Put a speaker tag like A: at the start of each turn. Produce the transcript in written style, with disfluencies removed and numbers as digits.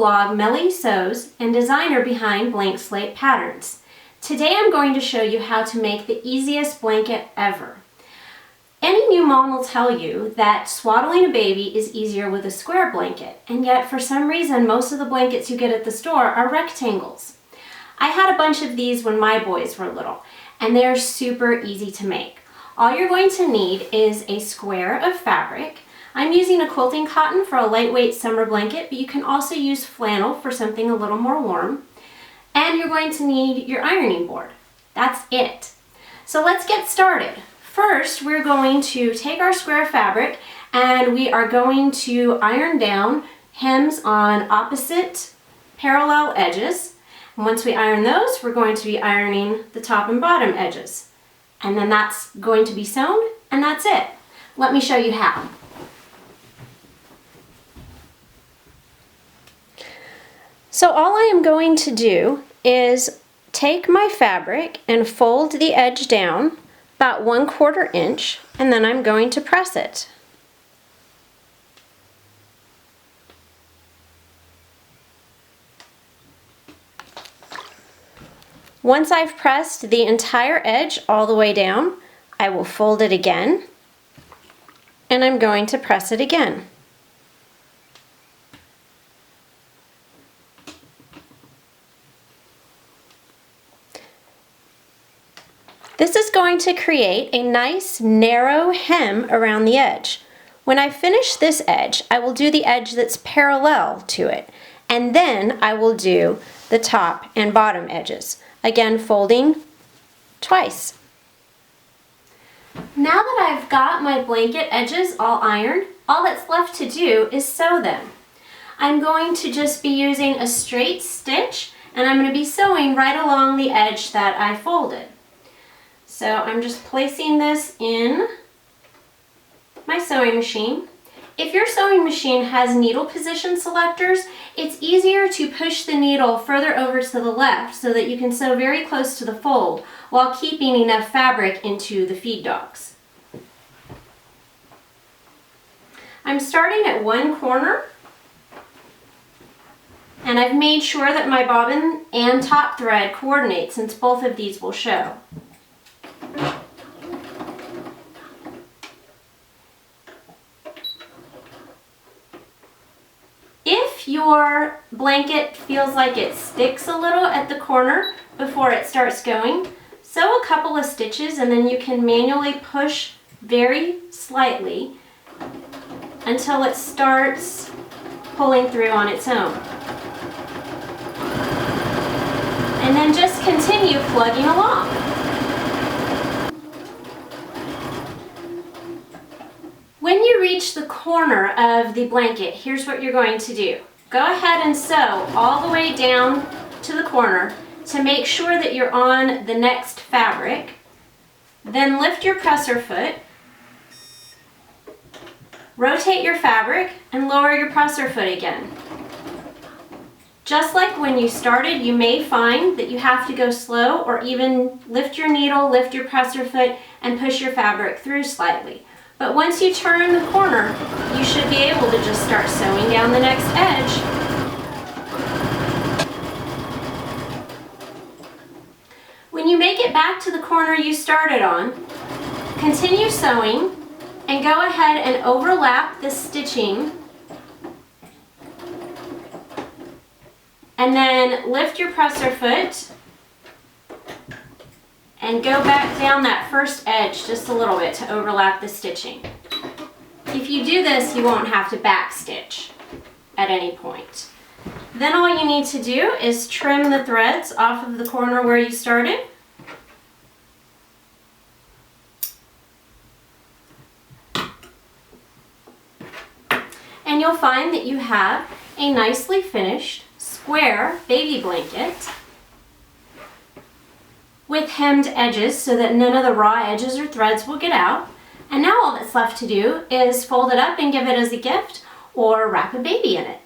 A: blog Melly Sews and designer behind Blank Slate Patterns. Today I'm going to show you how to make the easiest blanket ever. Any new mom will tell you that swaddling a baby is easier with a square blanket, and yet for some reason most of the blankets you get at the store are rectangles. I had a bunch of these when my boys were little, and they are super easy to make. All you're going to need is a square of fabric. I'm using a quilting cotton for a lightweight summer blanket, but you can also use flannel for something a little more warm. And you're going to need your ironing board. That's it. So let's get started. First, we're going to take our square fabric and we are going to iron down hems on opposite parallel edges. And once we iron those, we're going to be ironing the top and bottom edges. And then that's going to be sewn, and that's it. Let me show you how. So all I am going to do is take my fabric and fold the edge down about 1/4 inch, and then I'm going to press it. Once I've pressed the entire edge all the way down, I will fold it again, and I'm going to press it again. This is going to create a nice narrow hem around the edge. When I finish this edge, I will do the edge that's parallel to it, and then I will do the top and bottom edges. Again, folding twice. Now that I've got my blanket edges all ironed, all that's left to do is sew them. I'm going to just be using a straight stitch, and I'm going to be sewing right along the edge that I folded. So I'm just placing this in my sewing machine. If your sewing machine has needle position selectors, it's easier to push the needle further over to the left so that you can sew very close to the fold while keeping enough fabric into the feed dogs. I'm starting at one corner, and I've made sure that my bobbin and top thread coordinate since both of these will show. If your blanket feels like it sticks a little at the corner before it starts going, sew a couple of stitches and then you can manually push very slightly until it starts pulling through on its own. And then just continue plugging along. When you reach the corner of the blanket, here's what you're going to do. Go ahead and sew all the way down to the corner to make sure that you're on the next fabric. Then lift your presser foot, rotate your fabric, and lower your presser foot again. Just like when you started, you may find that you have to go slow or even lift your needle, lift your presser foot, and push your fabric through slightly. But once you turn the corner, you should be able to just start sewing down the next edge. When you make it back to the corner you started on, continue sewing and go ahead and overlap the stitching, and then lift your presser foot and go back down that first edge just a little bit to overlap the stitching. If you do this, you won't have to back stitch at any point. Then all you need to do is trim the threads off of the corner where you started. And you'll find that you have a nicely finished square baby blanket with hemmed edges so that none of the raw edges or threads will get out. And now all that's left to do is fold it up and give it as a gift or wrap a baby in it.